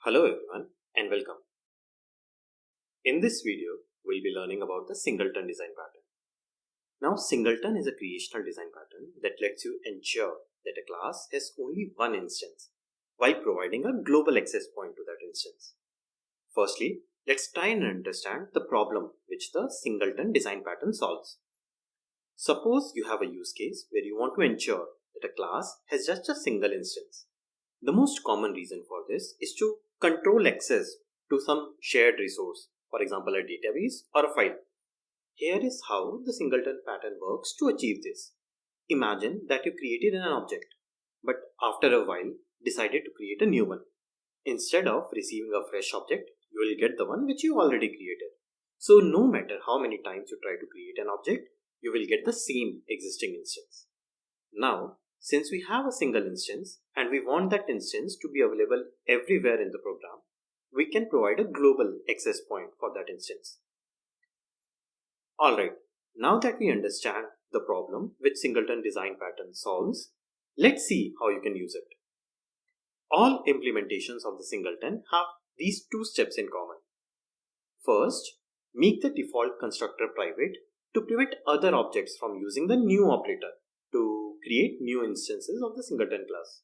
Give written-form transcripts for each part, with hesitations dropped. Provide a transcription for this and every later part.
Hello everyone and welcome. In this video, we'll be learning about the Singleton design pattern. Now, Singleton is a creational design pattern that lets you ensure that a class has only one instance while providing a global access point to that instance. Firstly, let's try and understand the problem which the Singleton design pattern solves. Suppose you have a use case where you want to ensure that a class has just a single instance. The most common reason for this is to control access to some shared resource, for example a database or a file. Here is how the Singleton pattern works to achieve this. Imagine that you created an object, but after a while decided to create a new one. Instead of receiving a fresh object, you will get the one which you already created. So no matter how many times you try to create an object, you will get the same existing instance. Now, since we have a single instance and we want that instance to be available everywhere in the program, we can provide a global access point for that instance. Alright, now that we understand the problem which Singleton design pattern solves, let's see how you can use it. All implementations of the Singleton have these two steps in common. First, make the default constructor private to prevent other objects from using the new operator to create new instances of the Singleton class.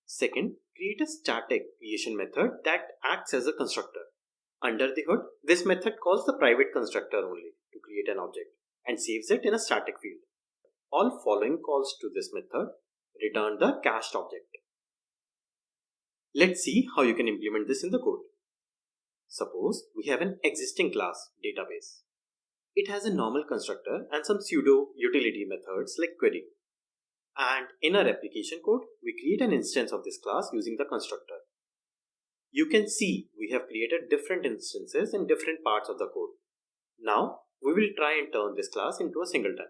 Second, create a static creation method that acts as a constructor. Under the hood, this method calls the private constructor only to create an object and saves it in a static field. All following calls to this method return the cached object. Let's see how you can implement this in the code. Suppose we have an existing class database. It has a normal constructor and some pseudo utility methods like query. And in our application code, we create an instance of this class using the constructor. You can see we have created different instances in different parts of the code. Now, we will try and turn this class into a singleton.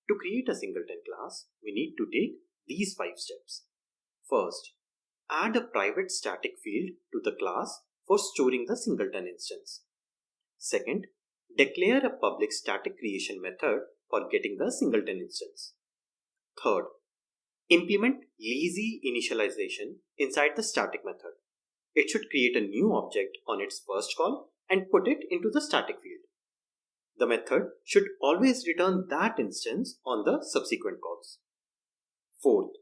To create a singleton class, we need to take these 5 steps. First, add a private static field to the class for storing the singleton instance. Second, declare a public static creation method for getting the singleton instance. Third, implement lazy initialization inside the static method. It should create a new object on its first call and put it into the static field. The method should always return that instance on the subsequent calls. Fourth,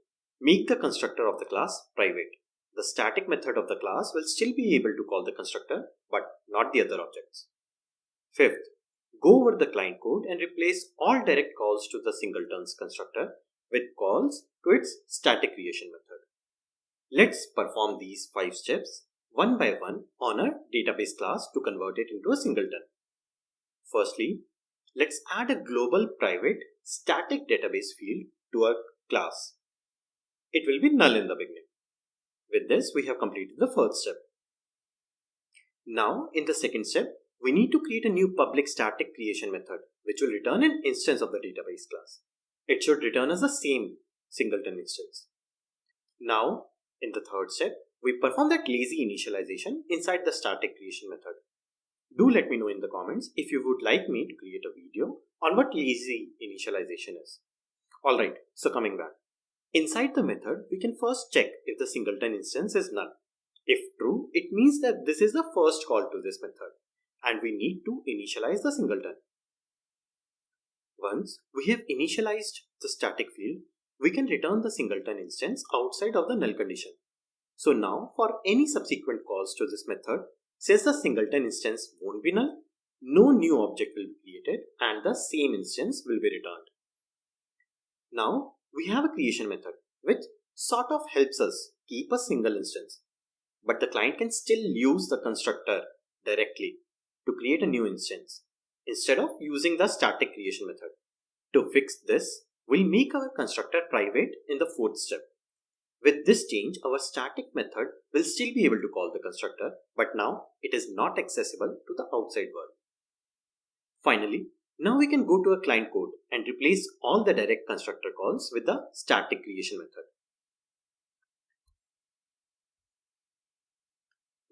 make the constructor of the class private. The static method of the class will still be able to call the constructor, but not the other objects. Fifth, go over the client code and replace all direct calls to the singleton's constructor with calls to its static creation method. Let's perform these 5 steps one by one on a database class to convert it into a singleton. Firstly, let's add a global private static database field to our class. It will be null in the beginning. With this, we have completed the first step. Now, in the second step, we need to create a new public static creation method which will return an instance of the database class. It should return as the same singleton instance. Now, in the third step, we perform that lazy initialization inside the static creation method. Do let me know in the comments if you would like me to create a video on what lazy initialization is. Alright, so coming back. Inside the method, we can first check if the singleton instance is null. If true, it means that this is the first call to this method and we need to initialize the singleton. Once we have initialized the static field, we can return the singleton instance outside of the null condition. So now for any subsequent calls to this method, since the singleton instance won't be null, no new object will be created and the same instance will be returned. Now we have a creation method which sort of helps us keep a single instance, but the client can still use the constructor directly to create a new instance instead of using the static creation method. To fix this, we'll make our constructor private in the fourth step. With this change, our static method will still be able to call the constructor, but now it is not accessible to the outside world. Finally, now we can go to a client code and replace all the direct constructor calls with the static creation method.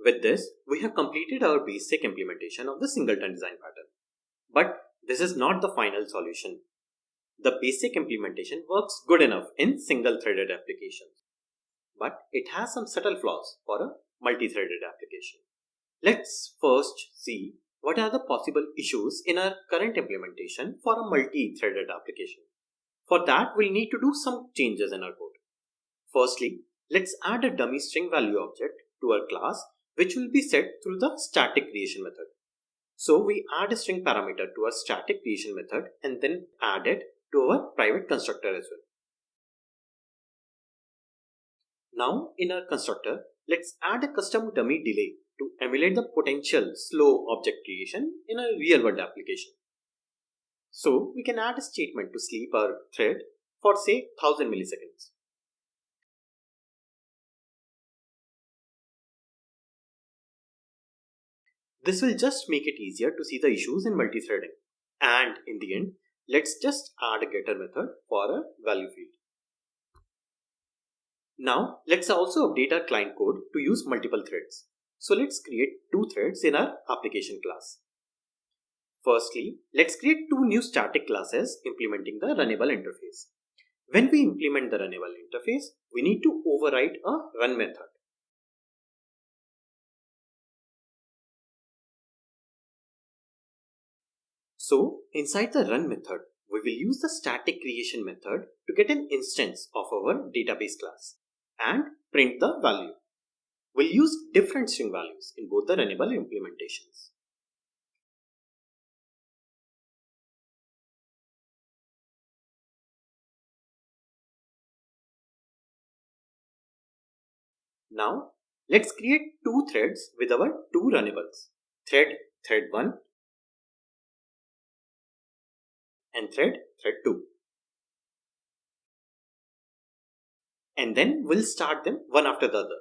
With this, we have completed our basic implementation of the singleton design pattern. But this is not the final solution. The basic implementation works good enough in single-threaded applications, but it has some subtle flaws for a multi-threaded application. Let's first see what are the possible issues in our current implementation for a multi-threaded application. For that, we'll need to do some changes in our code. Firstly, let's add a dummy string value object to our class, which will be set through the static creation method. So we add a string parameter to our static creation method and then add it to our private constructor as well. Now in our constructor, let's add a custom dummy delay to emulate the potential slow object creation in a real-world application. So we can add a statement to sleep our thread for say 1000 milliseconds. This will just make it easier to see the issues in multi-threading. And in the end, let's just add a getter method for a value field. Now let's also update our client code to use multiple threads. So let's create two threads in our application class. Firstly, let's create two new static classes implementing the runnable interface. When we implement the runnable interface, we need to override a run method. So inside the run method, we will use the static creation method to get an instance of our database class and print the value. We'll use different string values in both the runnable implementations. Now let's create two threads with our two runnables, thread 1 and thread 2. And then we'll start them one after the other.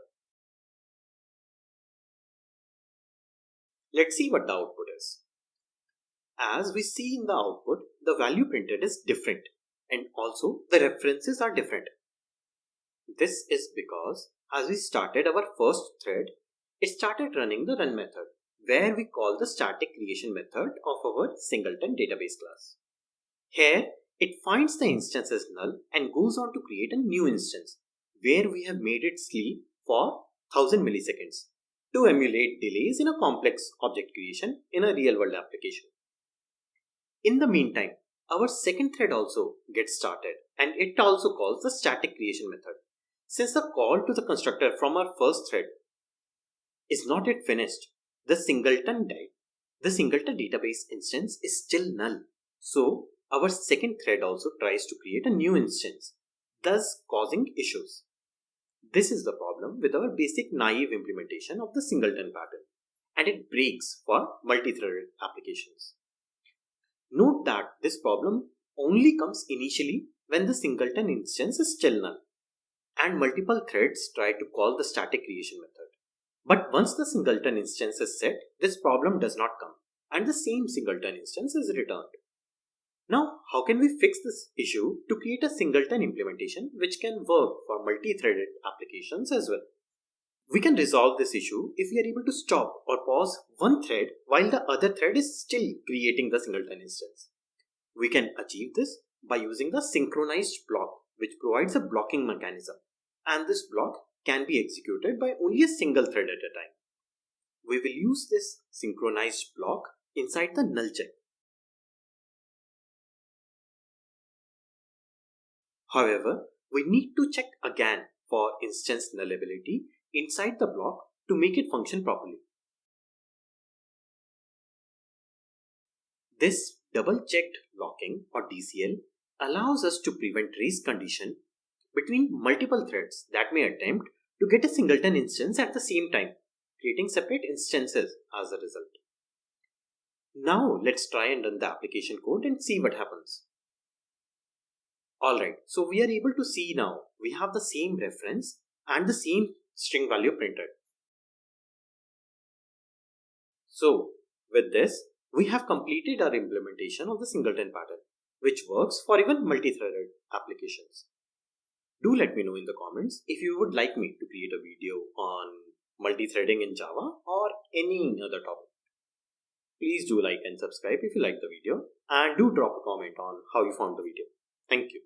Let's see what the output is. As we see in the output, the value printed is different and also the references are different. This is because as we started our first thread, it started running the run method where we call the static creation method of our Singleton database class. Here, it finds the instance as null and goes on to create a new instance where we have made it sleep for 1000 milliseconds to emulate delays in a complex object creation in a real-world application. In the meantime, our second thread also gets started and it also calls the static creation method. Since the call to the constructor from our first thread is not yet finished, the Singleton database instance is still null. So our second thread also tries to create a new instance, thus causing issues. This is the problem with our basic naive implementation of the Singleton pattern, and it breaks for multi-threaded applications. Note that this problem only comes initially when the Singleton instance is still null and multiple threads try to call the static creation method. But once the Singleton instance is set, this problem does not come and the same Singleton instance is returned. Now, how can we fix this issue to create a Singleton implementation which can work for multi-threaded applications as well? We can resolve this issue if we are able to stop or pause one thread while the other thread is still creating the Singleton instance. We can achieve this by using the synchronized block, which provides a blocking mechanism, and this block can be executed by only a single thread at a time. We will use this synchronized block inside the null check. However, we need to check again for instance nullability inside the block to make it function properly. This double-checked locking or DCL allows us to prevent race condition between multiple threads that may attempt to get a Singleton instance at the same time, creating separate instances as a result. Now let's try and run the application code and see what happens. Alright, so we are able to see now we have the same reference and the same string value printed. So with this, we have completed our implementation of the Singleton pattern, which works for even multi-threaded applications. Do let me know in the comments if you would like me to create a video on multi-threading in Java or any other topic. Please do like and subscribe if you like the video, and do drop a comment on how you found the video. Thank you.